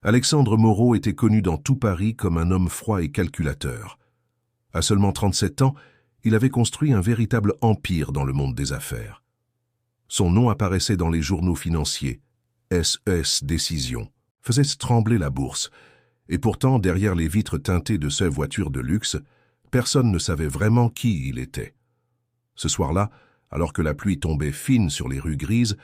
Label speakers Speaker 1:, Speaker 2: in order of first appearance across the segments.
Speaker 1: Alexandre Moreau était connu dans tout Paris comme un homme froid et calculateur. À seulement 37 ans, il avait construit un véritable empire dans le monde des affaires. Son nom apparaissait dans les journaux financiers. SES Décision faisait trembler la bourse. Et pourtant, derrière les vitres teintées de ses voitures de luxe, personne ne savait vraiment qui il était. Ce soir-là, alors que la pluie tombait fine sur les rues grises,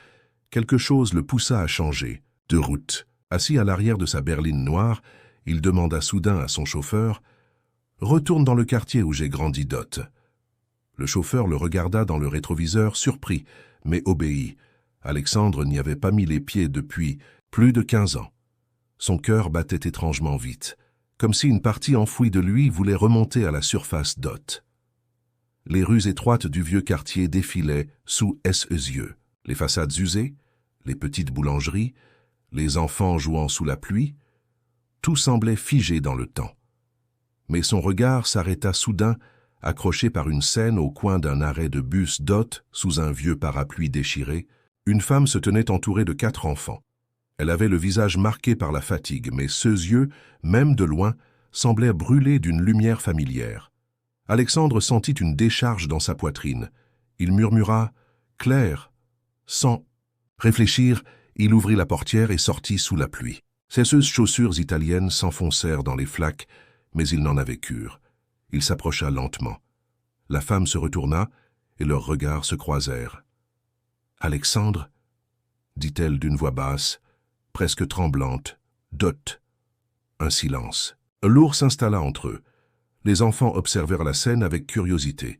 Speaker 1: quelque chose le poussa à changer de route. Assis à l'arrière de sa berline noire, il demanda soudain à son chauffeur « Retourne dans le quartier où j'ai grandi, Dot ». Le chauffeur le regarda dans le rétroviseur, surpris, mais obéit. Alexandre n'y avait pas mis les pieds depuis plus de 15 ans. Son cœur battait étrangement vite, comme si une partie enfouie de lui voulait remonter à la surface Dot. Les rues étroites du vieux quartier défilaient sous ses yeux. Les façades usées, les petites boulangeries, les enfants jouant sous la pluie, tout semblait figé dans le temps. Mais son regard s'arrêta soudain, accroché par une scène au coin d'un arrêt de bus Dot, sous un vieux parapluie déchiré. Une femme se tenait entourée de 4 enfants. Elle avait le visage marqué par la fatigue, mais ses yeux, même de loin, semblaient brûlés d'une lumière familière. Alexandre sentit une décharge dans sa poitrine. Il murmura « Claire !» Sans réfléchir, il ouvrit la portière et sortit sous la pluie. Ses chaussures italiennes s'enfoncèrent dans les flaques, mais il n'en avait cure. Il s'approcha lentement. La femme se retourna et leurs regards se croisèrent. « Alexandre ?» dit-elle d'une voix basse, presque tremblante. « Dot !» Un silence. Lourd s'installa entre eux. Les enfants observèrent la scène avec curiosité.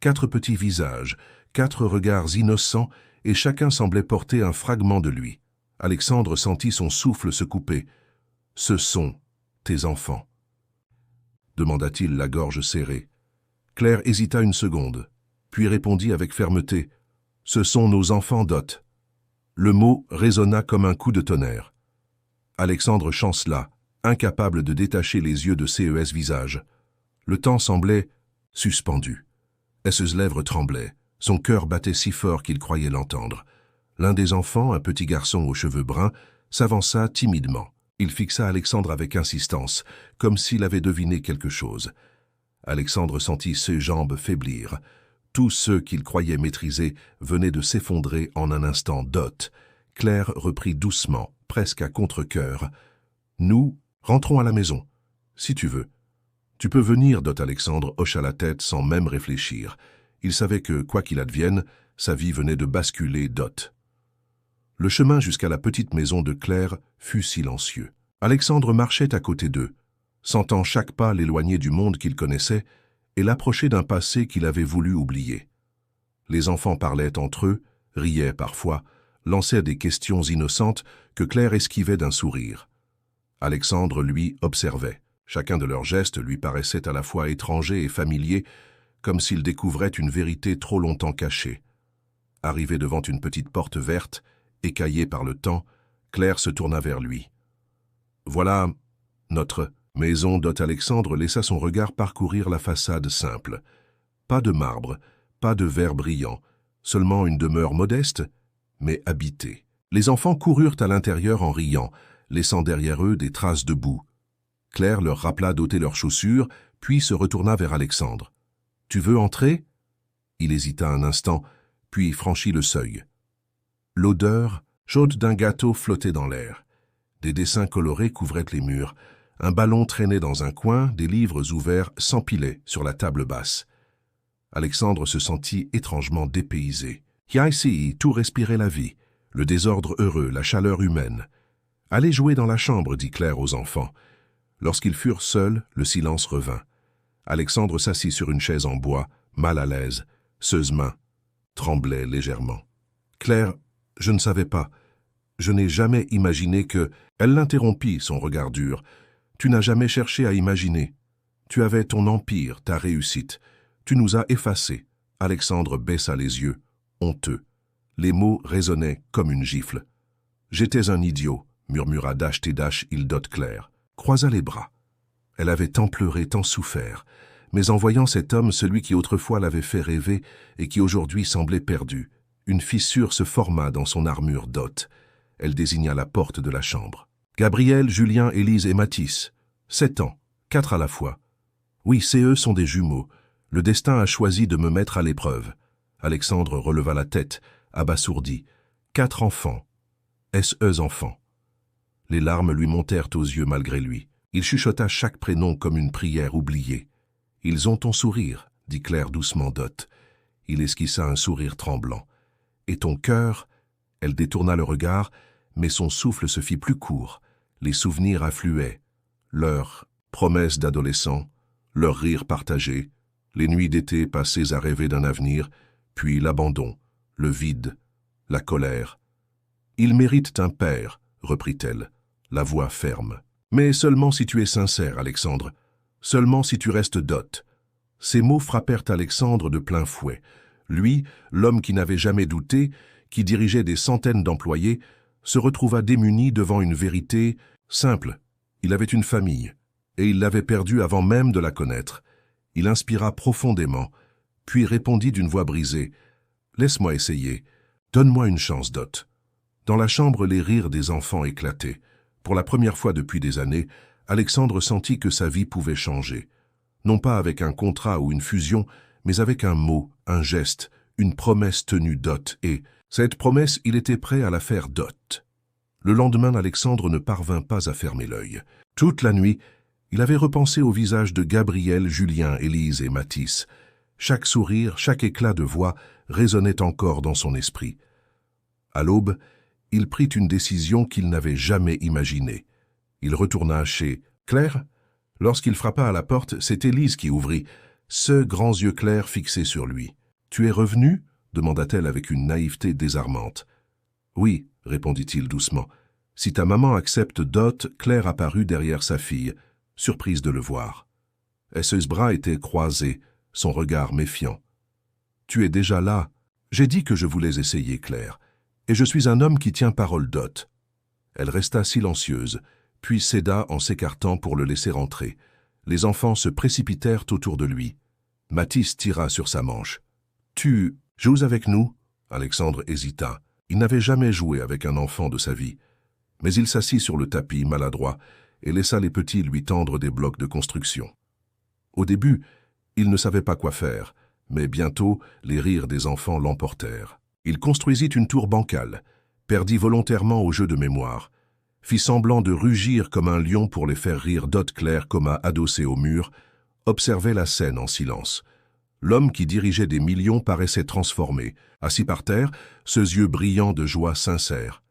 Speaker 1: 4 petits visages, 4 regards innocents, et chacun semblait porter un fragment de lui. Alexandre sentit son souffle se couper. « Ce sont tes enfants ?» demanda-t-il, la gorge serrée. Claire hésita une seconde, puis répondit avec fermeté. « Ce sont nos enfants, Dot. » Le mot résonna comme un coup de tonnerre. Alexandre chancela, incapable de détacher les yeux de ses visages. Le temps semblait suspendu. Ses lèvres tremblaient. Son cœur battait si fort qu'il croyait l'entendre. L'un des enfants, un petit garçon aux cheveux bruns, s'avança timidement. Il fixa Alexandre avec insistance, comme s'il avait deviné quelque chose. Alexandre sentit ses jambes faiblir. Tous ceux qu'il croyait maîtriser venaient de s'effondrer en un instant. Dot. Claire reprit doucement, presque à contre-cœur. « Nous rentrons à la maison, si tu veux. » « Tu peux venir, Dot. » Alexandre hocha la tête sans même réfléchir. Il savait que, quoi qu'il advienne, sa vie venait de basculer. Dot. Le chemin jusqu'à la petite maison de Claire fut silencieux. Alexandre marchait à côté d'eux, sentant chaque pas l'éloigner du monde qu'il connaissait et l'approcher d'un passé qu'il avait voulu oublier. Les enfants parlaient entre eux, riaient parfois, lançaient des questions innocentes que Claire esquivait d'un sourire. Alexandre, lui, observait. Chacun de leurs gestes lui paraissait à la fois étranger et familier, comme s'il découvrait une vérité trop longtemps cachée. Arrivé devant une petite porte verte, écaillée par le temps, Claire se tourna vers lui. « Voilà notre maison. » Dot. Alexandre laissa son regard parcourir la façade simple. Pas de marbre, pas de verre brillant, seulement une demeure modeste, mais habitée. Les enfants coururent à l'intérieur en riant, laissant derrière eux des traces de boue. Claire leur rappela d'ôter leurs chaussures, puis se retourna vers Alexandre. « Tu veux entrer ?» Il hésita un instant, puis franchit le seuil. L'odeur chaude d'un gâteau flottait dans l'air. Des dessins colorés couvraient les murs. Un ballon traînait dans un coin, des livres ouverts s'empilaient sur la table basse. Alexandre se sentit étrangement dépaysé. Ici, tout respirait la vie, le désordre heureux, la chaleur humaine. « Allez jouer dans la chambre, » dit Claire aux enfants. Lorsqu'ils furent seuls, le silence revint. Alexandre s'assit sur une chaise en bois, mal à l'aise. Ses mains tremblaient légèrement. « Claire, je ne savais pas. Je n'ai jamais imaginé que... » Elle l'interrompit, son regard dur. « Tu n'as jamais cherché à imaginer. Tu avais ton empire, ta réussite. Tu nous as effacés. » Alexandre baissa les yeux, honteux. Les mots résonnaient comme une gifle. « J'étais un idiot, » murmura Dot. Claire croisa les bras. Elle avait tant pleuré, tant souffert, mais en voyant cet homme, celui qui autrefois l'avait fait rêver et qui aujourd'hui semblait perdu, une fissure se forma dans son armure. Dot. Elle désigna la porte de la chambre. Gabriel, Julien, Élise et Mathis. 7 ans, 4 à la fois. Oui, eux sont des jumeaux. Le destin a choisi de me mettre à l'épreuve. Alexandre releva la tête, abasourdi. 4 enfants. Est-ce eux enfants? Les larmes lui montèrent aux yeux malgré lui. Il chuchota chaque prénom comme une prière oubliée. « Ils ont ton sourire », dit Claire doucement Dot. Il esquissa un sourire tremblant. « Et ton cœur ?» Elle détourna le regard, mais son souffle se fit plus court. Les souvenirs affluaient. Leurs promesses d'adolescents, leurs rires partagés, les nuits d'été passées à rêver d'un avenir, puis l'abandon, le vide, la colère. « Ils méritent un père », reprit-elle, la voix ferme. « Mais seulement si tu es sincère, Alexandre. Seulement si tu restes Dot. » Ces mots frappèrent Alexandre de plein fouet. Lui, l'homme qui n'avait jamais douté, qui dirigeait des centaines d'employés, se retrouva démuni devant une vérité simple. Il avait une famille, et il l'avait perdue avant même de la connaître. Il inspira profondément, puis répondit d'une voix brisée. « Laisse-moi essayer. Donne-moi une chance, Dot. » Dans la chambre, les rires des enfants éclataient. Pour la première fois depuis des années, Alexandre sentit que sa vie pouvait changer. Non pas avec un contrat ou une fusion, mais avec un mot, un geste, une promesse tenue Dot. Et cette promesse, il était prêt à la faire Dot. Le lendemain, Alexandre ne parvint pas à fermer l'œil. Toute la nuit, il avait repensé au visage de Gabriel, Julien, Élise et Mathis. Chaque sourire, chaque éclat de voix résonnait encore dans son esprit. À l'aube, il prit une décision qu'il n'avait jamais imaginée. Il retourna chez Claire. Lorsqu'il frappa à la porte, c'est Élise qui ouvrit, ce grands yeux clairs fixés sur lui. « Tu es revenu ?» demanda-t-elle avec une naïveté désarmante. « Oui, » répondit-il doucement. « Si ta maman accepte Dot, Claire apparut derrière sa fille, surprise de le voir. Ses bras étaient croisés, son regard méfiant. « Tu es déjà là. J'ai dit que je voulais essayer, Claire. Et je suis un homme qui tient parole, Dot. » Elle resta silencieuse, puis céda en s'écartant pour le laisser entrer. Les enfants se précipitèrent autour de lui. Mathis tira sur sa manche. « Tu joues avec nous ?» Alexandre hésita. Il n'avait jamais joué avec un enfant de sa vie. Mais il s'assit sur le tapis, maladroit, et laissa les petits lui tendre des blocs de construction. Au début, il ne savait pas quoi faire, mais bientôt, les rires des enfants l'emportèrent. Il construisit une tour bancale, perdit volontairement au jeu de mémoire, fit semblant de rugir comme un lion pour les faire rire. Dot, Claire, coma adossé au mur, observait la scène en silence. L'homme qui dirigeait des millions paraissait transformé, assis par terre, ses yeux brillants de joie sincère.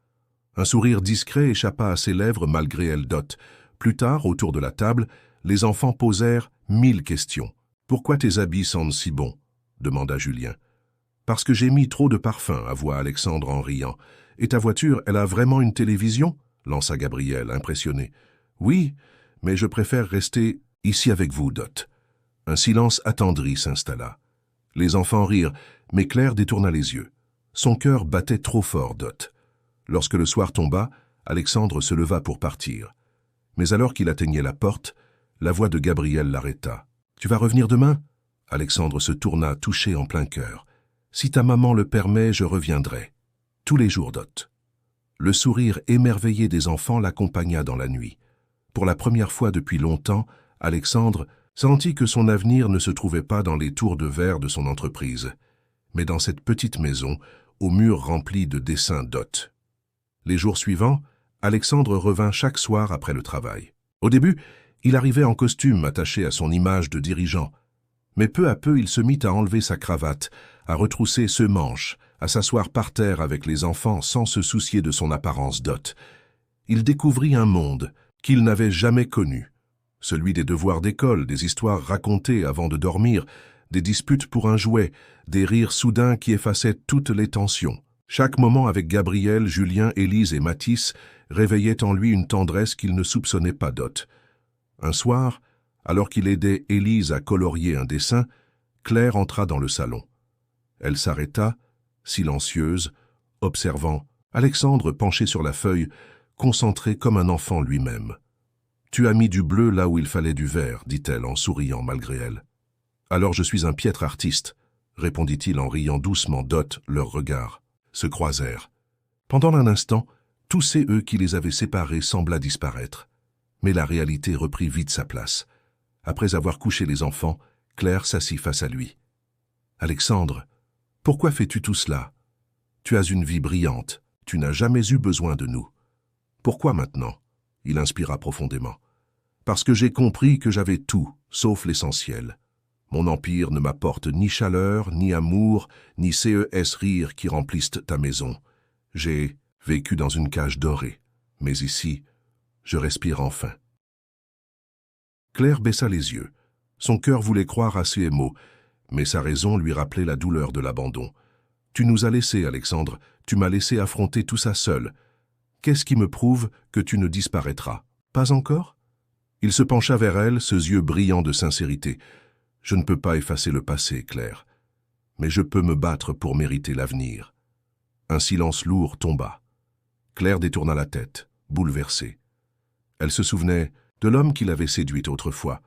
Speaker 1: Un sourire discret échappa à ses lèvres malgré elle. Dot. Plus tard, autour de la table, les enfants posèrent 1000 questions. « Pourquoi tes habits sentent si bon ?» demanda Julien. « Parce que j'ai mis trop de parfum, » avoua Alexandre en riant. « Et ta voiture, elle a vraiment une télévision ?» lança Gabriel, impressionné. « Oui, mais je préfère rester ici avec vous, Dot. » Un silence attendri s'installa. Les enfants rirent, mais Claire détourna les yeux. Son cœur battait trop fort, Dot. Lorsque le soir tomba, Alexandre se leva pour partir. Mais alors qu'il atteignait la porte, la voix de Gabriel l'arrêta. « Tu vas revenir demain ?» Alexandre se tourna, touché en plein cœur. « Si ta maman le permet, je reviendrai. Tous les jours, Dot. » Le sourire émerveillé des enfants l'accompagna dans la nuit. Pour la première fois depuis longtemps, Alexandre sentit que son avenir ne se trouvait pas dans les tours de verre de son entreprise, mais dans cette petite maison, aux murs remplis de dessins Dot. Les jours suivants, Alexandre revint chaque soir après le travail. Au début, il arrivait en costume attaché à son image de dirigeant, mais peu à peu il se mit à enlever sa cravate, à retrousser ses manches, à s'asseoir par terre avec les enfants sans se soucier de son apparence Dot. Il découvrit un monde qu'il n'avait jamais connu. Celui des devoirs d'école, des histoires racontées avant de dormir, des disputes pour un jouet, des rires soudains qui effaçaient toutes les tensions. Chaque moment avec Gabriel, Julien, Élise et Mathis réveillait en lui une tendresse qu'il ne soupçonnait pas Dot. Un soir, alors qu'il aidait Élise à colorier un dessin, Claire entra dans le salon. Elle s'arrêta, silencieuse, observant Alexandre penché sur la feuille, concentré comme un enfant lui-même. « Tu as mis du bleu là où il fallait du vert, » dit-elle en souriant malgré elle. « Alors je suis un piètre artiste, » répondit-il en riant doucement. Dot, leurs regards se croisèrent. Pendant un instant, Tous ces eux qui les avaient séparés sembla disparaître. Mais la réalité reprit vite sa place. Après avoir couché les enfants, Claire s'assit face à lui. « Alexandre, pourquoi fais-tu tout cela? Tu as une vie brillante, tu n'as jamais eu besoin de nous. Pourquoi maintenant ?» Il inspira profondément. « Parce que j'ai compris que j'avais tout, sauf l'essentiel. Mon empire ne m'apporte ni chaleur, ni amour, ni ces rires qui remplissent ta maison. J'ai vécu dans une cage dorée, mais ici, je respire enfin. » Claire baissa les yeux. Son cœur voulait croire à ces mots, mais sa raison lui rappelait la douleur de l'abandon. « Tu nous as laissés, Alexandre, tu m'as laissé affronter tout ça seul. Qu'est-ce qui me prouve que tu ne disparaîtras? Pas encore ?» Il se pencha vers elle, ses yeux brillants de sincérité. « Je ne peux pas effacer le passé, Claire, mais je peux me battre pour mériter l'avenir. » Un silence lourd tomba. Claire détourna la tête, bouleversée. Elle se souvenait de l'homme qui l'avait séduite autrefois,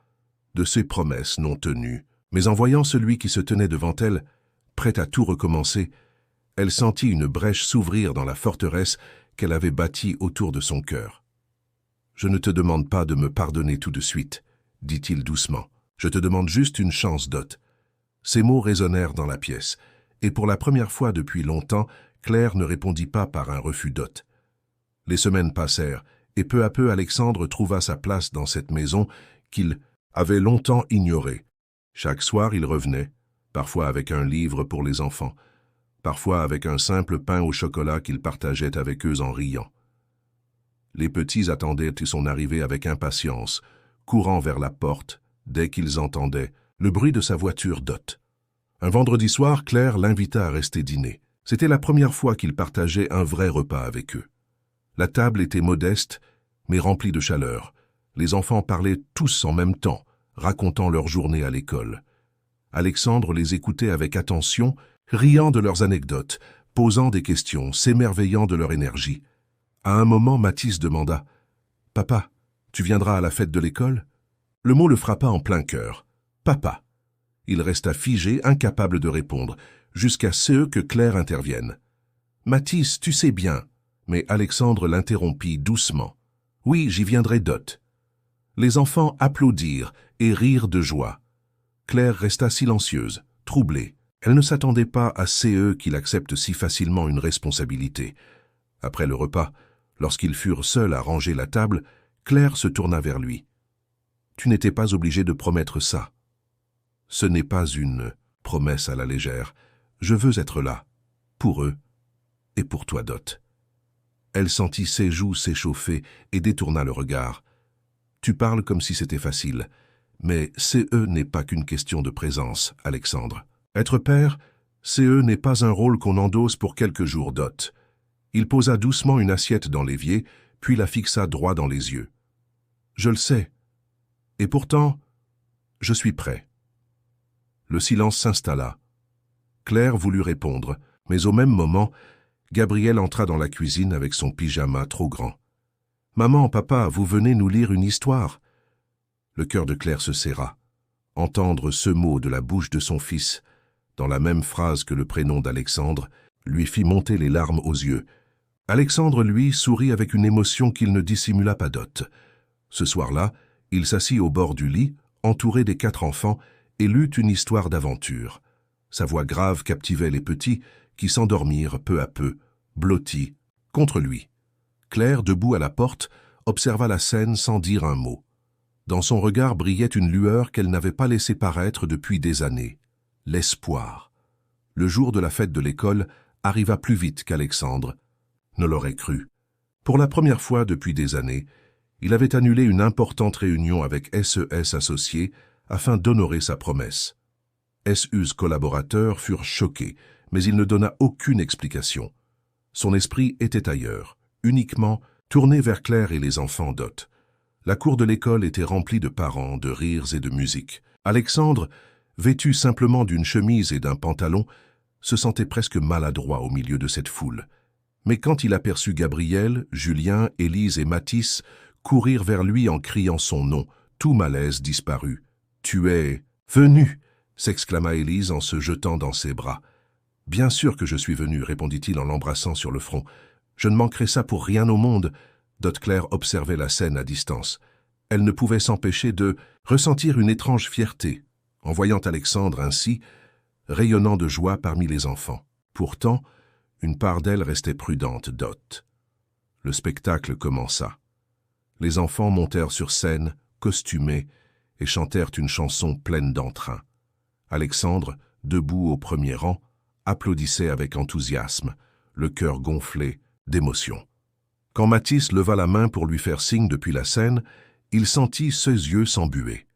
Speaker 1: de ses promesses non tenues. Mais en voyant celui qui se tenait devant elle, prêt à tout recommencer, elle sentit une brèche s'ouvrir dans la forteresse qu'elle avait bâtie autour de son cœur. « Je ne te demande pas de me pardonner tout de suite, » dit-il doucement. « Je te demande juste une chance, Dot. » Ces mots résonnèrent dans la pièce, et pour la première fois depuis longtemps, Claire ne répondit pas par un refus Dot. Les semaines passèrent, et peu à peu Alexandre trouva sa place dans cette maison qu'il avait longtemps ignorée. Chaque soir, il revenait, parfois avec un livre pour les enfants, parfois avec un simple pain au chocolat qu'il partageait avec eux en riant. Les petits attendaient son arrivée avec impatience, courant vers la porte dès qu'ils entendaient le bruit de sa voiture Dot. Un vendredi soir, Claire l'invita à rester dîner. C'était la première fois qu'il partageait un vrai repas avec eux. La table était modeste, mais remplie de chaleur. Les enfants parlaient tous en même temps, racontant leur journée à l'école. Alexandre les écoutait avec attention, riant de leurs anecdotes, posant des questions, s'émerveillant de leur énergie. À un moment, Mathis demanda « Papa, tu viendras à la fête de l'école ?» Le mot le frappa en plein cœur. « Papa !» Il resta figé, incapable de répondre, jusqu'à ce que Claire intervienne. « Mathis, tu sais bien !» Mais Alexandre l'interrompit doucement. « Oui, j'y viendrai, Dot. » Les enfants applaudirent et rirent de joie. Claire resta silencieuse, troublée. Elle ne s'attendait pas à CE qu'il accepte si facilement une responsabilité. Après le repas, lorsqu'ils furent seuls à ranger la table, Claire se tourna vers lui. « Tu n'étais pas obligé de promettre ça. Ce n'est pas une promesse à la légère. Je veux être là, pour eux et pour toi, Dot. » Elle sentit ses joues s'échauffer et détourna le regard. « Tu parles comme si c'était facile, mais CE n'est pas qu'une question de présence, Alexandre. Être père, CE n'est pas un rôle qu'on endosse pour quelques jours, Dot. » Il posa doucement une assiette dans l'évier, puis la fixa droit dans les yeux. « Je le sais. Et pourtant, je suis prêt. » Le silence s'installa. Claire voulut répondre, mais au même moment, Gabriel entra dans la cuisine avec son pyjama trop grand. « Maman, papa, vous venez nous lire une histoire ?» Le cœur de Claire se serra. Entendre ce mot de la bouche de son fils, dans la même phrase que le prénom d'Alexandre, lui fit monter les larmes aux yeux. Alexandre, lui, sourit avec une émotion qu'il ne dissimula pas Dot. Ce soir-là, il s'assit au bord du lit, entouré des 4 enfants, et lut une histoire d'aventure. Sa voix grave captivait les petits, qui s'endormirent peu à peu, blottis, contre lui. Claire, debout à la porte, observa la scène sans dire un mot. Dans son regard brillait une lueur qu'elle n'avait pas laissé paraître depuis des années. L'espoir. Le jour de la fête de l'école arriva plus vite qu'Alexandre ne l'aurait cru. Pour la première fois depuis des années, il avait annulé une importante réunion avec SES associés afin d'honorer sa promesse. SU's collaborateurs furent choqués, mais il ne donna aucune explication. Son esprit était ailleurs, uniquement tourné vers Claire et les enfants Dot. La cour de l'école était remplie de parents, de rires et de musique. Alexandre, vêtu simplement d'une chemise et d'un pantalon, se sentait presque maladroit au milieu de cette foule. Mais quand il aperçut Gabriel, Julien, Élise et Mathis courir vers lui en criant son nom, tout malaise disparut. « Tu es venu !» s'exclama Élise en se jetant dans ses bras. « Bien sûr que je suis venu, répondit-il en l'embrassant sur le front. Je ne manquerai ça pour rien au monde. Dot Claire observait la scène à distance. Elle ne pouvait s'empêcher de ressentir une étrange fierté en voyant Alexandre ainsi, rayonnant de joie parmi les enfants. Pourtant, une part d'elle restait prudente, Dot. Le spectacle commença. Les enfants montèrent sur scène, costumés, et chantèrent une chanson pleine d'entrain. Alexandre, debout au premier rang, applaudissait avec enthousiasme, le cœur gonflé d'émotion. Quand Mathis leva la main pour lui faire signe depuis la scène, il sentit ses yeux s'embuer.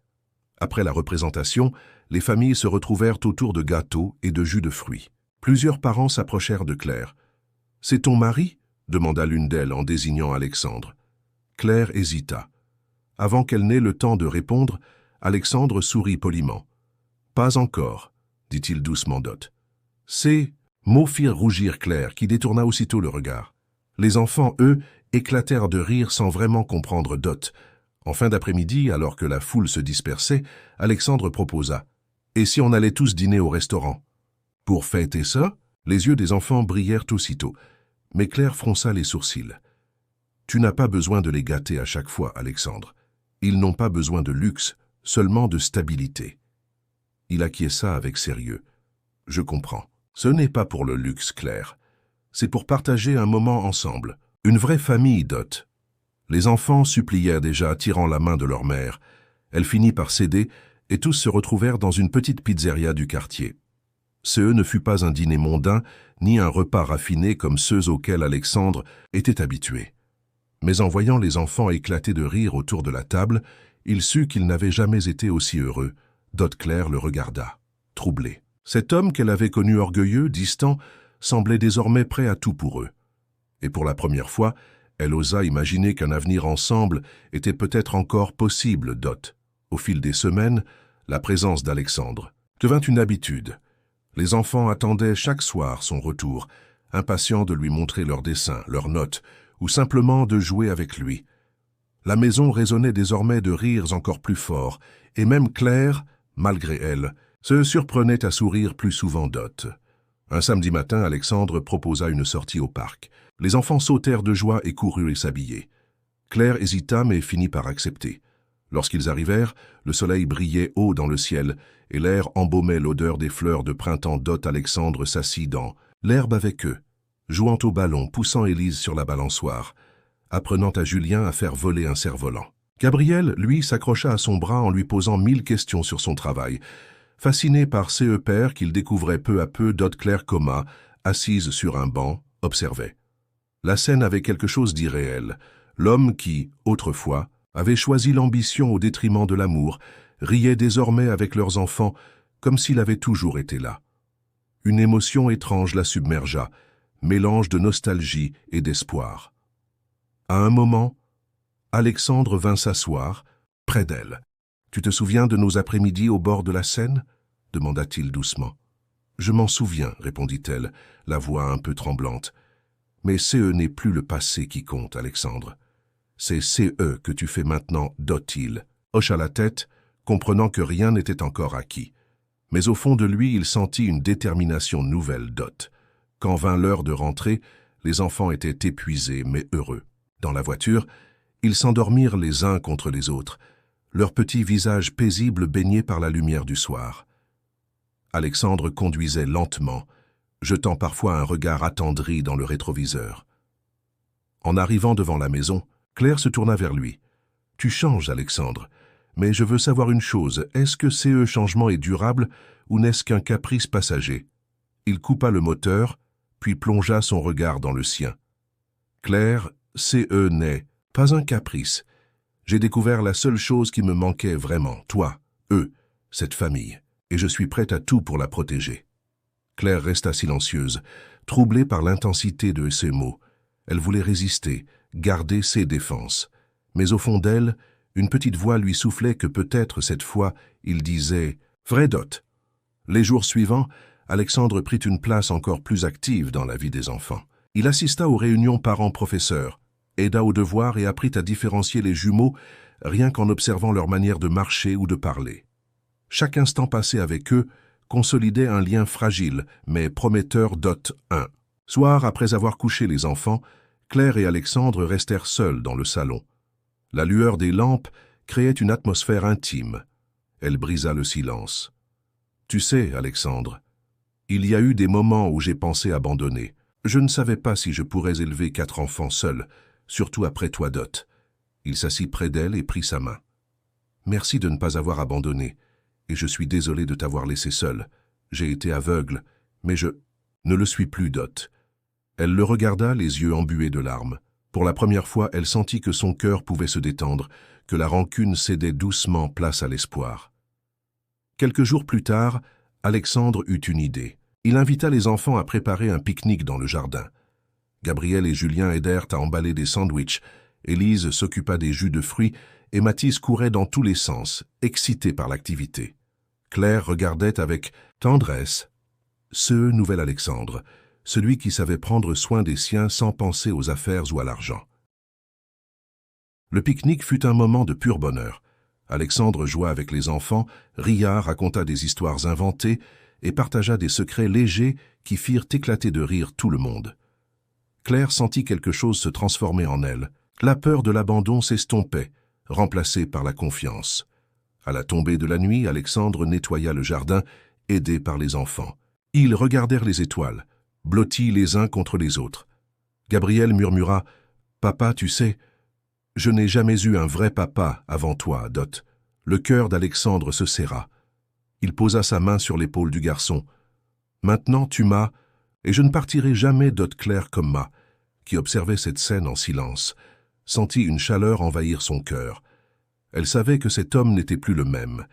Speaker 1: Après la représentation, les familles se retrouvèrent autour de gâteaux et de jus de fruits. Plusieurs parents s'approchèrent de Claire. « C'est ton mari ?» demanda l'une d'elles en désignant Alexandre. Claire hésita. Avant qu'elle n'ait le temps de répondre, Alexandre sourit poliment. « Pas encore, » dit-il doucement Dot. « C'est... » Mots firent rougir Claire, qui détourna aussitôt le regard. Les enfants, eux, éclatèrent de rire sans vraiment comprendre Dot. En fin d'après-midi, alors que la foule se dispersait, Alexandre proposa « Et si on allait tous dîner au restaurant ?» Pour fêter ça, les yeux des enfants brillèrent aussitôt, mais Claire fronça les sourcils. « Tu n'as pas besoin de les gâter à chaque fois, Alexandre. Ils n'ont pas besoin de luxe, seulement de stabilité. » Il acquiesça avec sérieux. « Je comprends. Ce n'est pas pour le luxe, Claire. C'est pour partager un moment ensemble. Une vraie famille, Dot. » Les enfants supplièrent déjà, tirant la main de leur mère. Elle finit par céder, et tous se retrouvèrent dans une petite pizzeria du quartier. Ce ne fut pas un dîner mondain, ni un repas raffiné comme ceux auxquels Alexandre était habitué. Mais en voyant les enfants éclater de rire autour de la table, il sut qu'ils n'avaient jamais été aussi heureux. Dot Claire le regarda, troublée. Cet homme qu'elle avait connu orgueilleux, distant, semblait désormais prêt à tout pour eux. Et pour la première fois, elle osa imaginer qu'un avenir ensemble était peut-être encore possible, Dot. Au fil des semaines, la présence d'Alexandre devint une habitude. Les enfants attendaient chaque soir son retour, impatients de lui montrer leurs dessins, leurs notes, ou simplement de jouer avec lui. La maison résonnait désormais de rires encore plus forts, et même Claire, malgré elle, se surprenait à sourire plus souvent Dot. Un samedi matin, Alexandre proposa une sortie au parc. Les enfants sautèrent de joie et coururent s'habiller. Claire hésita mais finit par accepter. Lorsqu'ils arrivèrent, le soleil brillait haut dans le ciel et l'air embaumait l'odeur des fleurs de printemps. Dot Alexandre s'assit dans l'herbe avec eux, jouant au ballon, poussant Élise sur la balançoire, apprenant à Julien à faire voler un cerf-volant. Gabriel, lui, s'accrocha à son bras en lui posant 1000 questions sur son travail. Fasciné par ses pères qu'il découvrait peu à peu, Dot Claire coma, assise sur un banc, observait. La scène avait quelque chose d'irréel. L'homme qui, autrefois, avait choisi l'ambition au détriment de l'amour, riait désormais avec leurs enfants, comme s'il avait toujours été là. Une émotion étrange la submergea, mélange de nostalgie et d'espoir. À un moment, Alexandre vint s'asseoir, près d'elle. « Tu te souviens de nos après-midi au bord de la Seine ?» demanda-t-il doucement. « Je m'en souviens, » répondit-elle, la voix un peu tremblante. « Mais CE n'est plus le passé qui compte, Alexandre. C'est CE que tu fais maintenant, Dot-il. » Hocha la tête, comprenant que rien n'était encore acquis. Mais au fond de lui, il sentit une détermination nouvelle, Dot. Quand vint l'heure de rentrer, les enfants étaient épuisés mais heureux. Dans la voiture, ils s'endormirent les uns contre les autres, leurs petits visages paisibles baignés par la lumière du soir. Alexandre conduisait lentement, jetant parfois un regard attendri dans le rétroviseur. En arrivant devant la maison, Claire se tourna vers lui. « Tu changes, Alexandre, mais je veux savoir une chose, est-ce que ce changement est durable ou n'est-ce qu'un caprice passager ?» Il coupa le moteur, puis plongea son regard dans le sien. « Claire, CE n'est pas un caprice. J'ai découvert la seule chose qui me manquait vraiment, toi, eux, cette famille, et je suis prête à tout pour la protéger. » Claire resta silencieuse, troublée par l'intensité de ces mots. Elle voulait résister, garder ses défenses. Mais au fond d'elle, une petite voix lui soufflait que peut-être cette fois, il disait « Vrai Dot ». Les jours suivants, Alexandre prit une place encore plus active dans la vie des enfants. Il assista aux réunions parents-professeurs, aida aux devoirs et apprit à différencier les jumeaux rien qu'en observant leur manière de marcher ou de parler. Chaque instant passé avec eux consolidait un lien fragile mais prometteur. 1. Soir, après avoir couché les enfants, Claire et Alexandre restèrent seuls dans le salon. La lueur des lampes créait une atmosphère intime. Elle brisa le silence. « Tu sais, Alexandre, il y a eu des moments où j'ai pensé abandonner. Je ne savais pas si je pourrais élever 4 enfants seuls, surtout après toi, Dot. » Il s'assit près d'elle et prit sa main. « Merci de ne pas avoir abandonné, et je suis désolé de t'avoir laissé seule. J'ai été aveugle, mais je ne le suis plus, Dot. » Elle le regarda, les yeux embués de larmes. Pour la première fois, elle sentit que son cœur pouvait se détendre, que la rancune cédait doucement place à l'espoir. Quelques jours plus tard, Alexandre eut une idée. Il invita les enfants à préparer un pique-nique dans le jardin. Gabriel et Julien aidèrent à emballer des sandwichs, Élise s'occupa des jus de fruits et Mathis courait dans tous les sens, excité par l'activité. Claire regardait avec tendresse ce nouvel Alexandre, celui qui savait prendre soin des siens sans penser aux affaires ou à l'argent. Le pique-nique fut un moment de pur bonheur. Alexandre joua avec les enfants, ria, raconta des histoires inventées et partagea des secrets légers qui firent éclater de rire tout le monde. Claire sentit quelque chose se transformer en elle. La peur de l'abandon s'estompait, remplacée par la confiance. À la tombée de la nuit, Alexandre nettoya le jardin, aidé par les enfants. Ils regardèrent les étoiles, blottis les uns contre les autres. Gabriel murmura « Papa, tu sais, je n'ai jamais eu un vrai papa avant toi, Dot. » Le cœur d'Alexandre se serra. Il posa sa main sur l'épaule du garçon. « Maintenant, tu m'as, et je ne partirai jamais, Dot. » Claire comme Ma, qui observait cette scène en silence, sentit une chaleur envahir son cœur. Elle savait que cet homme n'était plus le même.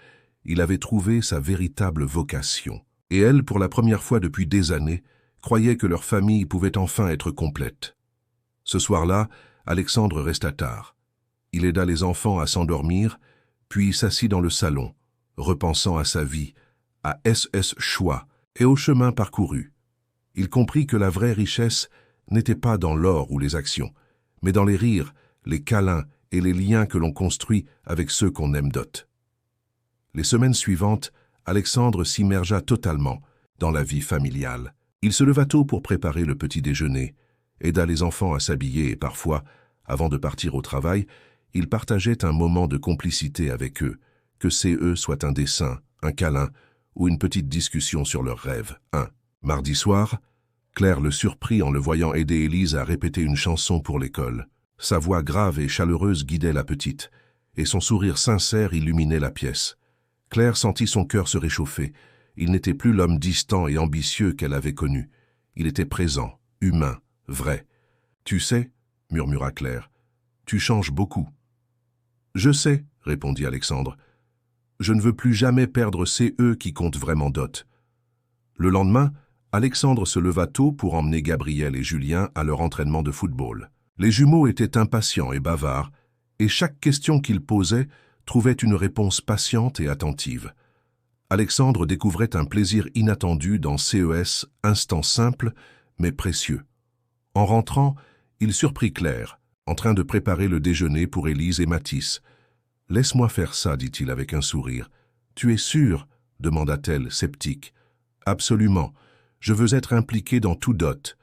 Speaker 1: Il avait trouvé sa véritable vocation. Et elle, pour la première fois depuis des années, croyait que leur famille pouvait enfin être complète. Ce soir-là, Alexandre resta tard. Il aida les enfants à s'endormir, puis s'assit dans le salon, repensant à sa vie, à SS choix et au chemin parcouru. Il comprit que la vraie richesse n'était pas dans l'or ou les actions, mais dans les rires, les câlins et les liens que l'on construit avec ceux qu'on aime, Dot. Les semaines suivantes, Alexandre s'immergea totalement dans la vie familiale. Il se leva tôt pour préparer le petit déjeuner, aida les enfants à s'habiller et parfois, avant de partir au travail, il partageait un moment de complicité avec eux, que eux soit un dessin, un câlin ou une petite discussion sur leurs rêves. Mardi soir, Claire le surprit en le voyant aider Élise à répéter une chanson pour l'école. Sa voix grave et chaleureuse guidait la petite, et son sourire sincère illuminait la pièce. Claire sentit son cœur se réchauffer. Il n'était plus l'homme distant et ambitieux qu'elle avait connu. Il était présent, humain, vrai. « Tu sais, » murmura Claire, « tu changes beaucoup. »« Je sais, » répondit Alexandre. « Je ne veux plus jamais perdre eux qui comptent vraiment, Dot. » Le lendemain, Alexandre se leva tôt pour emmener Gabriel et Julien à leur entraînement de football. Les jumeaux étaient impatients et bavards, et chaque question qu'ils posaient trouvait une réponse patiente et attentive. Alexandre découvrait un plaisir inattendu dans CES, instant simple mais précieux. En rentrant, il surprit Claire, en train de préparer le déjeuner pour Élise et Mathis. « Laisse-moi faire ça, dit-il avec un sourire. « Tu es sûr ?» demanda-t-elle, sceptique. « Absolument. Je veux être impliqué dans tout, Dot. »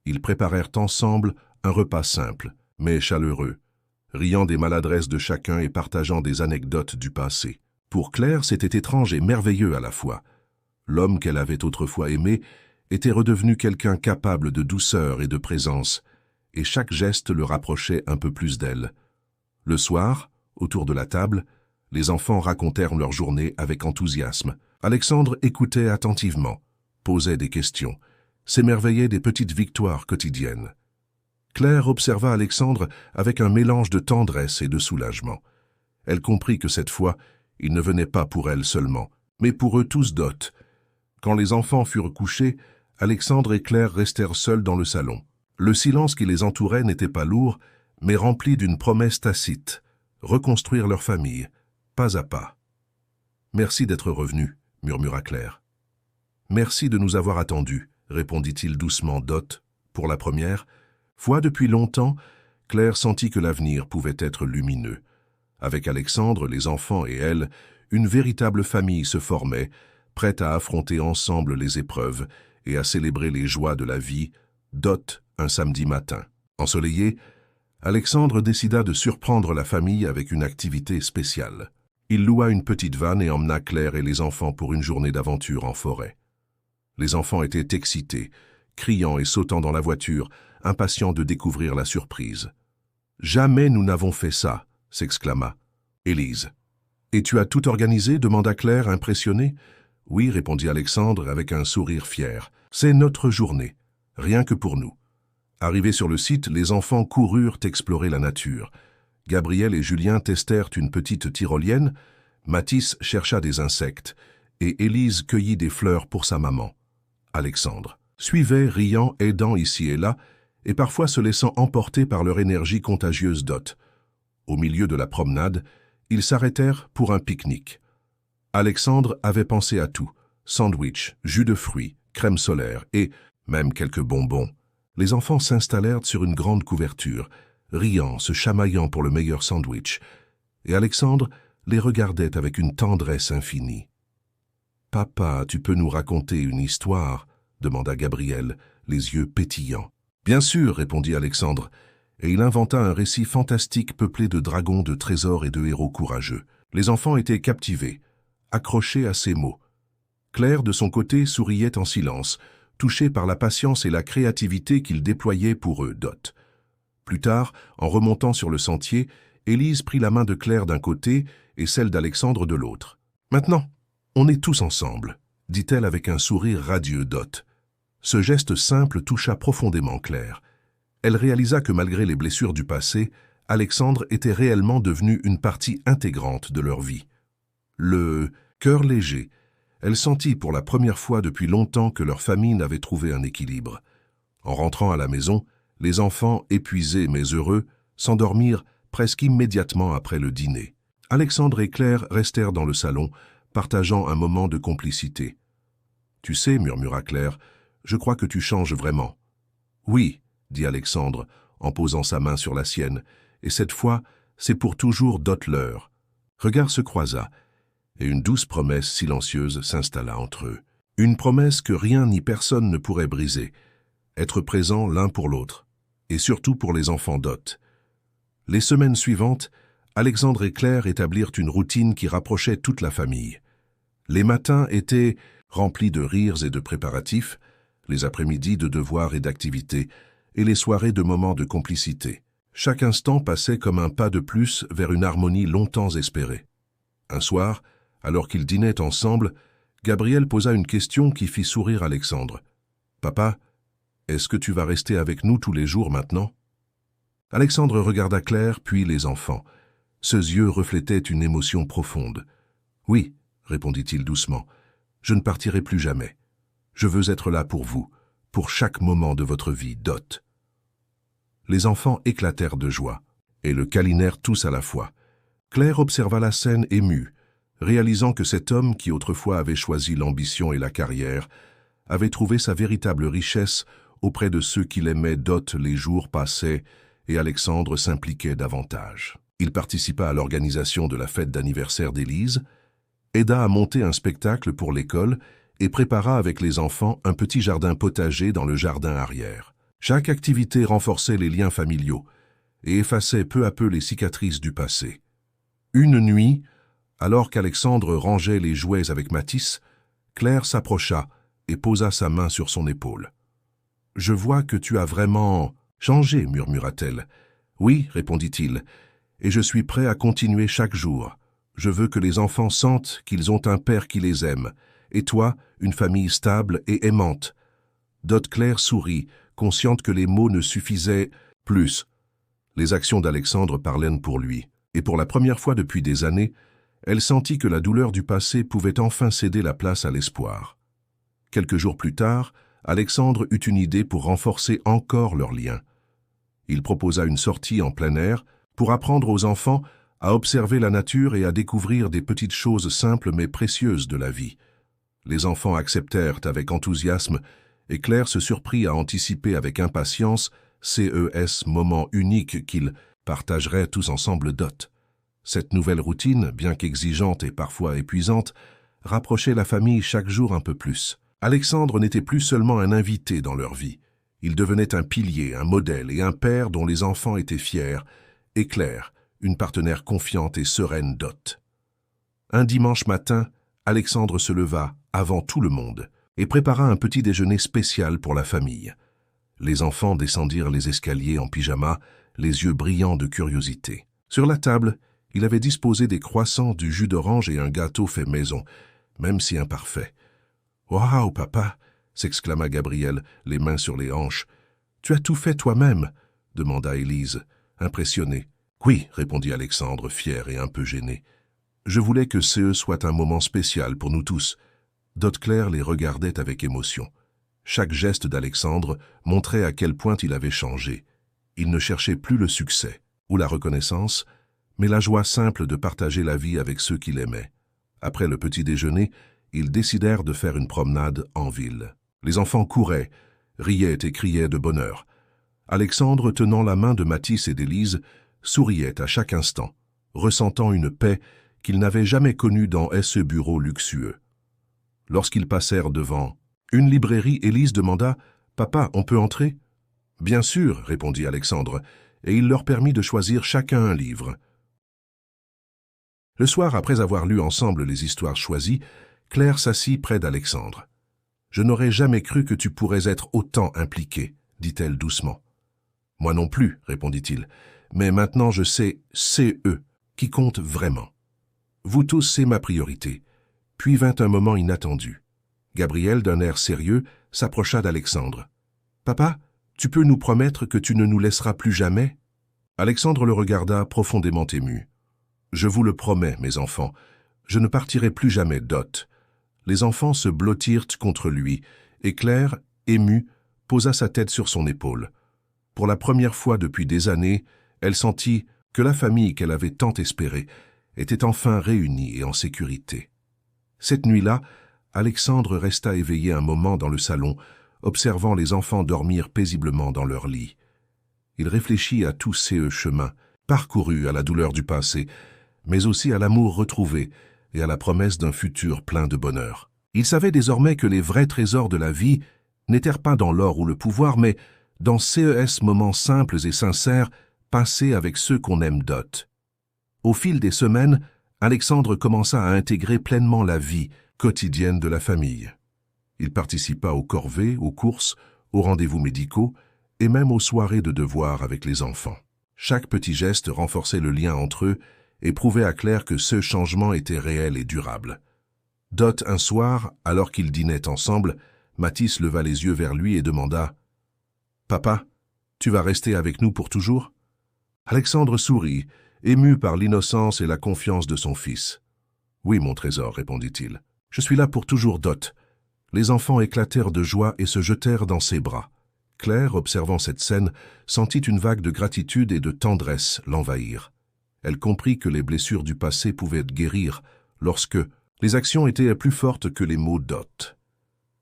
Speaker 1: Ils préparèrent ensemble un repas simple, mais chaleureux, riant des maladresses de chacun et partageant des anecdotes du passé. Pour Claire, c'était étrange et merveilleux à la fois. L'homme qu'elle avait autrefois aimé était redevenu quelqu'un capable de douceur et de présence, et chaque geste le rapprochait un peu plus d'elle. Le soir, autour de la table, les enfants racontèrent leur journée avec enthousiasme. Alexandre écoutait attentivement, posait des questions, s'émerveillait des petites victoires quotidiennes. Claire observa Alexandre avec un mélange de tendresse et de soulagement. Elle comprit que cette fois, il ne venait pas pour elle seulement, mais pour eux tous, Dot. Quand les enfants furent couchés, Alexandre et Claire restèrent seuls dans le salon. Le silence qui les entourait n'était pas lourd, mais rempli d'une promesse tacite, reconstruire leur famille, pas à pas. « Merci d'être revenu, » murmura Claire. « Merci de nous avoir attendus, » répondit-il doucement Dot. Pour la première fois depuis longtemps, Claire sentit que l'avenir pouvait être lumineux. Avec Alexandre, les enfants et elle, une véritable famille se formait, prête à affronter ensemble les épreuves et à célébrer les joies de la vie. Dot, un samedi matin. Ensoleillé, Alexandre décida de surprendre la famille avec une activité spéciale. Il loua une petite vanne et emmena Claire et les enfants pour une journée d'aventure en forêt. Les enfants étaient excités, criant et sautant dans la voiture, impatients de découvrir la surprise. « Jamais nous n'avons fait ça !» s'exclama Élise. « Et tu as tout organisé ?» demanda Claire, impressionnée. « Oui, répondit Alexandre avec un sourire fier. « C'est notre journée, rien que pour nous. » Arrivés sur le site, les enfants coururent explorer la nature. Gabriel et Julien testèrent une petite tyrolienne, Mathis chercha des insectes, et Élise cueillit des fleurs pour sa maman. Alexandre suivait, riant, aidant ici et là, et parfois se laissant emporter par leur énergie contagieuse d'hôtes. Au milieu de la promenade, ils s'arrêtèrent pour un pique-nique. Alexandre avait pensé à tout, sandwich, jus de fruits, crème solaire et même quelques bonbons. Les enfants s'installèrent sur une grande couverture, riant, se chamaillant pour le meilleur sandwich, et Alexandre les regardait avec une tendresse infinie. « Papa, tu peux nous raconter une histoire ?» demanda Gabriel, les yeux pétillants. « Bien sûr, répondit Alexandre, et il inventa un récit fantastique peuplé de dragons, de trésors et de héros courageux. Les enfants étaient captivés, accrochés à ces mots. Claire, de son côté, souriait en silence, touchée par la patience et la créativité qu'il déployait pour eux, Dot. Plus tard, en remontant sur le sentier, Élise prit la main de Claire d'un côté et celle d'Alexandre de l'autre. « Maintenant, on est tous ensemble, » dit-elle avec un sourire radieux, Dot. Ce geste simple toucha profondément Claire. Elle réalisa que malgré les blessures du passé, Alexandre était réellement devenu une partie intégrante de leur vie. Le cœur léger, elle sentit pour la première fois depuis longtemps que leur famille n'avait trouvé un équilibre. En rentrant à la maison, les enfants, épuisés mais heureux, s'endormirent presque immédiatement après le dîner. Alexandre et Claire restèrent dans le salon, partageant un moment de complicité. « Tu sais, murmura Claire, je crois que tu changes vraiment. »« Oui, » dit Alexandre, en posant sa main sur la sienne, et cette fois, c'est pour toujours Dotler. Regard se croisa, et une douce promesse silencieuse s'installa entre eux. Une promesse que rien ni personne ne pourrait briser, être présent l'un pour l'autre, et surtout pour les enfants Dot. Les semaines suivantes, Alexandre et Claire établirent une routine qui rapprochait toute la famille. Les matins étaient remplis de rires et de préparatifs, les après-midi de devoirs et d'activités, et les soirées de moments de complicité. Chaque instant passait comme un pas de plus vers une harmonie longtemps espérée. Un soir, alors qu'ils dînaient ensemble, Gabriel posa une question qui fit sourire Alexandre. « Papa, est-ce que tu vas rester avec nous tous les jours maintenant ?» Alexandre regarda Claire, puis les enfants. Ses yeux reflétaient une émotion profonde. « Oui, » répondit-il doucement, « je ne partirai plus jamais. Je veux être là pour vous, pour chaque moment de votre vie, Dot. » Les enfants éclatèrent de joie, et le câlinèrent tous à la fois. Claire observa la scène émue, réalisant que cet homme qui autrefois avait choisi l'ambition et la carrière, avait trouvé sa véritable richesse auprès de ceux qui l'aimaient. Dot, les jours passaient, et Alexandre s'impliquait davantage. Il participa à l'organisation de la fête d'anniversaire d'Élise, aida à monter un spectacle pour l'école et prépara avec les enfants un petit jardin potager dans le jardin arrière. Chaque activité renforçait les liens familiaux et effaçait peu à peu les cicatrices du passé. Une nuit, alors qu'Alexandre rangeait les jouets avec Mathis, Claire s'approcha et posa sa main sur son épaule. « Je vois que tu as vraiment changé, » murmura-t-elle. « Oui, » répondit-il, « et je suis prêt à continuer chaque jour. Je veux que les enfants sentent qu'ils ont un père qui les aime, et toi, une famille stable et aimante. » Dot Claire sourit, consciente que les mots ne suffisaient plus. Les actions d'Alexandre parlaient pour lui, et pour la première fois depuis des années, elle sentit que la douleur du passé pouvait enfin céder la place à l'espoir. Quelques jours plus tard, Alexandre eut une idée pour renforcer encore leur lien. Il proposa une sortie en plein air pour apprendre aux enfants à observer la nature et à découvrir des petites choses simples mais précieuses de la vie. Les enfants acceptèrent avec enthousiasme et Claire se surprit à anticiper avec impatience ces moments uniques qu'ils partageraient tous ensemble. Dot. Cette nouvelle routine, bien qu'exigeante et parfois épuisante, rapprochait la famille chaque jour un peu plus. Alexandre n'était plus seulement un invité dans leur vie, Il devenait un pilier, un modèle et un père dont les enfants étaient fiers, et Claire, une partenaire confiante et sereine Dot. Un dimanche matin, Alexandre se leva, avant tout le monde, et prépara un petit déjeuner spécial pour la famille. Les enfants descendirent les escaliers en pyjama, les yeux brillants de curiosité. Sur la table, il avait disposé des croissants, du jus d'orange et un gâteau fait maison, même si imparfait. « Waouh, papa !» s'exclama Gabriel, les mains sur les hanches. « Tu as tout fait toi-même » demanda Élise, impressionnée. « Oui » répondit Alexandre, fier et un peu gêné. « Je voulais que CE soit un moment spécial pour nous tous. » Dot Claire les regardait avec émotion. Chaque geste d'Alexandre montrait à quel point il avait changé. Il ne cherchait plus le succès ou la reconnaissance, mais la joie simple de partager la vie avec ceux qu'il aimait. Après le petit déjeuner, ils décidèrent de faire une promenade en ville. Les enfants couraient, riaient et criaient de bonheur. Alexandre, tenant la main de Mathis et d'Élise, souriait à chaque instant, ressentant une paix qu'il n'avait jamais connue dans ce bureau luxueux. Lorsqu'ils passèrent devant une librairie, Élise demanda « Papa, on peut entrer ?» « Bien sûr, » répondit Alexandre, et il leur permit de choisir chacun un livre. Le soir, après avoir lu ensemble les histoires choisies, Claire s'assit près d'Alexandre. « Je n'aurais jamais cru que tu pourrais être autant impliqué, » dit-elle doucement. « Moi non plus, » répondit-il, « mais maintenant je sais, c'est eux qui comptent vraiment. Vous tous, c'est ma priorité. » Puis vint un moment inattendu. Gabriel, d'un air sérieux, s'approcha d'Alexandre. « Papa, tu peux nous promettre que tu ne nous laisseras plus jamais ?» Alexandre le regarda profondément ému. « Je vous le promets, mes enfants, je ne partirai plus jamais, Dot. » Les enfants se blottirent contre lui, et Claire, émue, posa sa tête sur son épaule. Pour la première fois depuis des années, elle sentit que la famille qu'elle avait tant espérée était enfin réunie et en sécurité. Cette nuit-là, Alexandre resta éveillé un moment dans le salon, observant les enfants dormir paisiblement dans leur lit. Il réfléchit à tous ces chemins, parcourus à la douleur du passé, mais aussi à l'amour retrouvé et à la promesse d'un futur plein de bonheur. Il savait désormais que les vrais trésors de la vie n'étaient pas dans l'or ou le pouvoir, mais dans ces moments simples et sincères passés avec ceux qu'on aime Dot. Au fil des semaines, Alexandre commença à intégrer pleinement la vie quotidienne de la famille. Il participa aux corvées, aux courses, aux rendez-vous médicaux et même aux soirées de devoirs avec les enfants. Chaque petit geste renforçait le lien entre eux et prouvait à Claire que ce changement était réel et durable. Dot, un soir, alors qu'ils dînaient ensemble, Mathis leva les yeux vers lui et demanda « Papa, tu vas rester avec nous pour toujours ?» Alexandre sourit, ému par l'innocence et la confiance de son fils. « Oui, mon trésor, » répondit-il. « Je suis là pour toujours, Dot. » Les enfants éclatèrent de joie et se jetèrent dans ses bras. Claire, observant cette scène, sentit une vague de gratitude et de tendresse l'envahir. Elle comprit que les blessures du passé pouvaient guérir lorsque les actions étaient plus fortes que les mots Dot.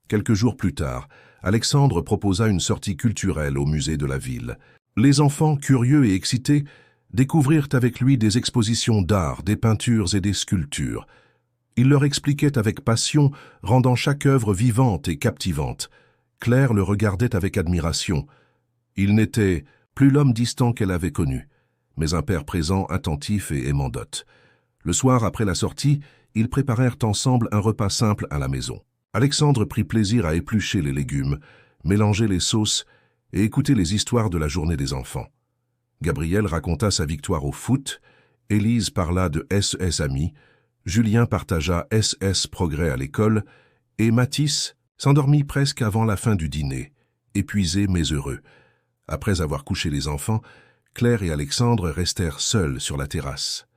Speaker 1: Quelques jours plus tard, Alexandre proposa une sortie culturelle au musée de la ville. Les enfants, curieux et excités, découvrirent avec lui des expositions d'art, des peintures et des sculptures. Il leur expliquait avec passion, rendant chaque œuvre vivante et captivante. Claire le regardait avec admiration. Il n'était plus l'homme distant qu'elle avait connu, mais un père présent, attentif et aimant Dot. Le soir, après la sortie, ils préparèrent ensemble un repas simple à la maison. Alexandre prit plaisir à éplucher les légumes, mélanger les sauces et écouter les histoires de la journée des enfants. Gabriel raconta sa victoire au foot, Élise parla de SS Amis, Julien partagea SS Progrès à l'école, et Mathis s'endormit presque avant la fin du dîner, épuisé mais heureux. Après avoir couché les enfants, Claire et Alexandre restèrent seuls sur la terrasse.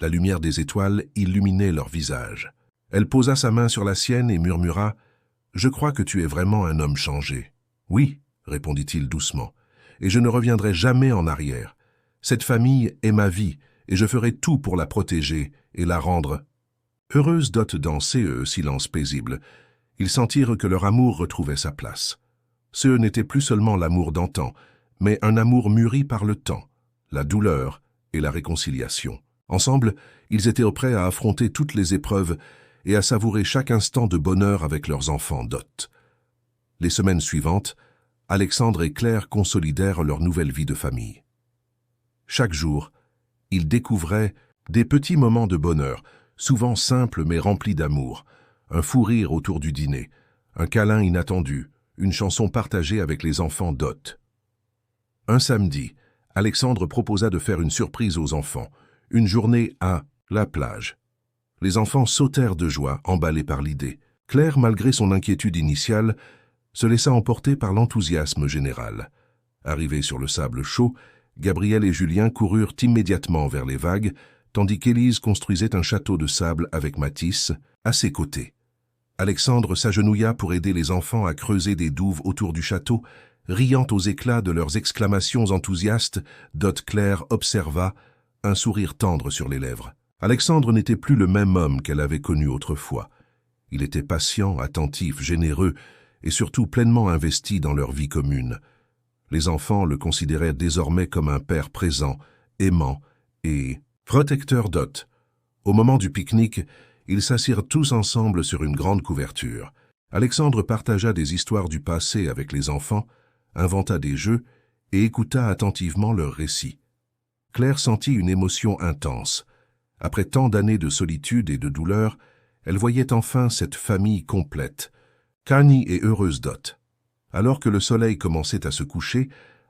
Speaker 1: La lumière des étoiles illuminait leurs visages. Elle posa sa main sur la sienne et murmura « Je crois que tu es vraiment un homme changé. »« Oui, » répondit-il doucement, « et je ne reviendrai jamais en arrière. Cette famille est ma vie, et je ferai tout pour la protéger et la rendre. » Heureuse Dot dans ce silence paisible, ils sentirent que leur amour retrouvait sa place. Ce n'était plus seulement l'amour d'antan, mais un amour mûri par le temps, la douleur et la réconciliation. Ensemble, ils étaient prêts à affronter toutes les épreuves et à savourer chaque instant de bonheur avec leurs enfants Dot. Les semaines suivantes, Alexandre et Claire consolidèrent leur nouvelle vie de famille. Chaque jour, ils découvraient des petits moments de bonheur, souvent simples mais remplis d'amour, un fou rire autour du dîner, un câlin inattendu, une chanson partagée avec les enfants d'Ot. Un samedi, Alexandre proposa de faire une surprise aux enfants, une journée à la plage. Les enfants sautèrent de joie, emballés par l'idée. Claire, malgré son inquiétude initiale, se laissa emporter par l'enthousiasme général. Arrivés sur le sable chaud, Gabriel et Julien coururent immédiatement vers les vagues, tandis qu'Élise construisait un château de sable avec Mathis à ses côtés. Alexandre s'agenouilla pour aider les enfants à creuser des douves autour du château, riant aux éclats de leurs exclamations enthousiastes. Claire observa, un sourire tendre sur les lèvres. Alexandre n'était plus le même homme qu'elle avait connu autrefois. Il était patient, attentif, généreux et surtout pleinement investi dans leur vie commune. Les enfants le considéraient désormais comme un père présent, aimant et protecteur d'Ot. Au moment du pique-nique, ils s'assirent tous ensemble sur une grande couverture. Alexandre partagea des histoires du passé avec les enfants, inventa des jeux et écouta attentivement leurs récits. Claire sentit une émotion intense. Après tant d'années de solitude et de douleur, elle voyait enfin cette famille complète, carnie et heureuse d'Ot. Alors que le soleil commençait à se coucher,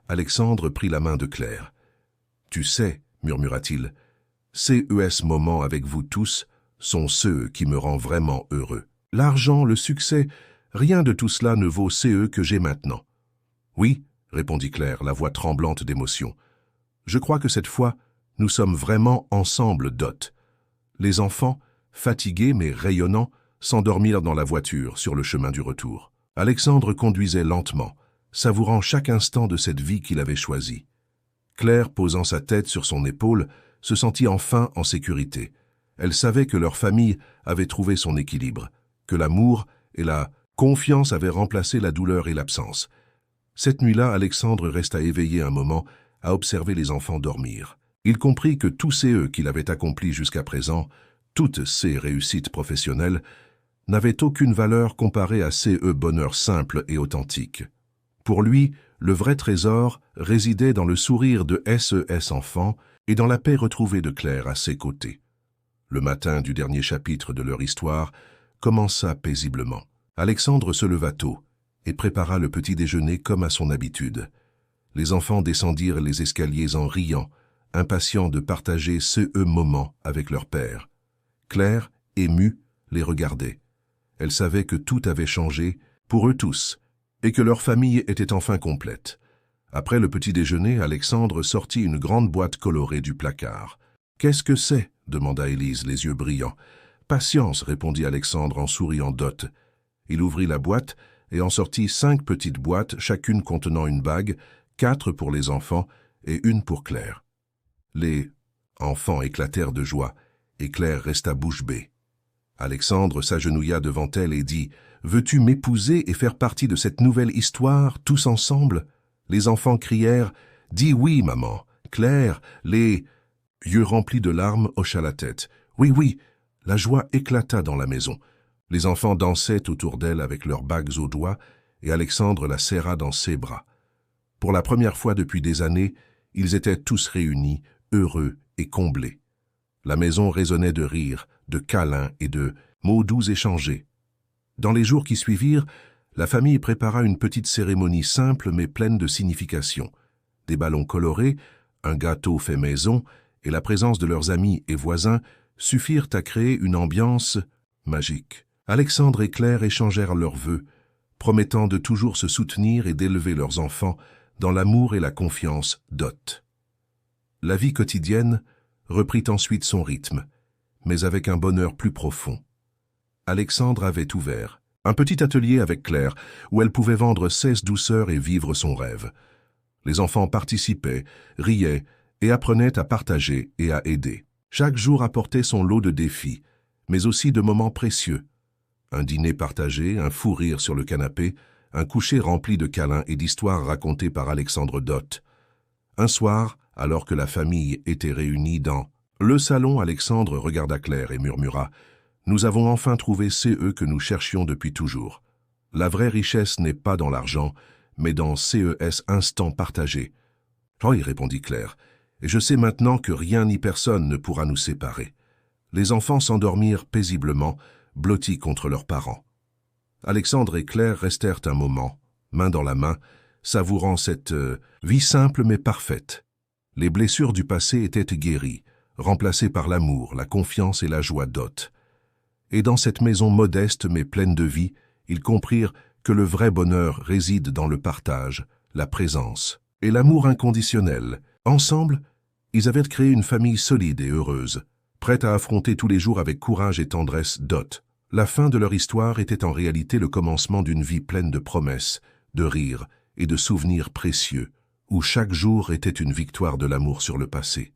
Speaker 1: Alexandre prit la main de Claire. « Tu sais, murmura-t-il, ces moments avec vous tous sont ceux qui me rendent vraiment heureux. L'argent, le succès, rien de tout cela ne vaut CE que j'ai maintenant. » « Oui, » répondit Claire, la voix tremblante d'émotion. « Je crois que cette fois, nous sommes vraiment ensemble d'Ot. » Les enfants, fatigués mais rayonnants, s'endormirent dans la voiture sur le chemin du retour. Alexandre conduisait lentement, savourant chaque instant de cette vie qu'il avait choisie. Claire, posant sa tête sur son épaule, se sentit enfin en sécurité. Elle savait que leur famille avait trouvé son équilibre, que l'amour et la confiance avaient remplacé la douleur et l'absence. Cette nuit-là, Alexandre resta éveillé un moment à observer les enfants dormir. Il comprit que tous ces qu'il avait accomplis jusqu'à présent, toutes ces réussites professionnelles, n'avaient aucune valeur comparée à ces bonheurs simples et authentiques. Pour lui, le vrai trésor résidait dans le sourire de SES enfants et dans la paix retrouvée de Claire à ses côtés. Le matin du dernier chapitre de leur histoire commença paisiblement. Alexandre se leva tôt et prépara le petit déjeuner comme à son habitude. Les enfants descendirent les escaliers en riant, impatients de partager ce moment avec leur père. Claire, émue, les regardait. Elle savait que tout avait changé, pour eux tous, et que leur famille était enfin complète. Après le petit déjeuner, Alexandre sortit une grande boîte colorée du placard. « Qu'est-ce que c'est » demanda Élise, les yeux brillants. « Patience » répondit Alexandre en souriant d'Ot. Il ouvrit la boîte et en sortit 5 petites boîtes, chacune contenant une bague, 4 pour les enfants et une pour Claire. Les enfants éclatèrent de joie, et Claire resta bouche bée. Alexandre s'agenouilla devant elle et dit « Veux-tu m'épouser et faire partie de cette nouvelle histoire, tous ensemble ?» Les enfants crièrent « Dis oui, maman !» Claire, les yeux remplis de larmes, hocha la tête. « Oui, oui !» La joie éclata dans la maison. Les enfants dansaient autour d'elle avec leurs bagues aux doigts, et Alexandre la serra dans ses bras. Pour la première fois depuis des années, ils étaient tous réunis, heureux et comblés. La maison résonnait de rires, de câlins et de mots doux échangés. Dans les jours qui suivirent, la famille prépara une petite cérémonie simple mais pleine de signification. Des ballons colorés, un gâteau fait maison et la présence de leurs amis et voisins suffirent à créer une ambiance magique. Alexandre et Claire échangèrent leurs vœux, promettant de toujours se soutenir et d'élever leurs enfants dans l'amour et la confiance d'Ot. La vie quotidienne reprit ensuite son rythme, mais avec un bonheur plus profond. Alexandre avait ouvert un petit atelier avec Claire, où elle pouvait vendre 16 douceurs et vivre son rêve. Les enfants participaient, riaient et apprenaient à partager et à aider. Chaque jour apportait son lot de défis, mais aussi de moments précieux. Un dîner partagé, un fou rire sur le canapé, un coucher rempli de câlins et d'histoires racontées par Alexandre Dot. Un soir, alors que la famille était réunie dans le salon, Alexandre regarda Claire et murmura « Nous avons enfin trouvé CE que nous cherchions depuis toujours. La vraie richesse n'est pas dans l'argent, mais dans CES Instant Partagé. « Oui, répondit Claire, et je sais maintenant que rien ni personne ne pourra nous séparer. » Les enfants s'endormirent paisiblement, blottis contre leurs parents. Alexandre et Claire restèrent un moment, main dans la main, savourant cette vie simple mais parfaite. Les blessures du passé étaient guéries, remplacées par l'amour, la confiance et la joie d'hôte. Et dans cette maison modeste mais pleine de vie, ils comprirent que le vrai bonheur réside dans le partage, la présence et l'amour inconditionnel. Ensemble, ils avaient créé une famille solide et heureuse, prête à affronter tous les jours avec courage et tendresse Dot. La fin de leur histoire était en réalité le commencement d'une vie pleine de promesses, de rires et de souvenirs précieux, où chaque jour était une victoire de l'amour sur le passé.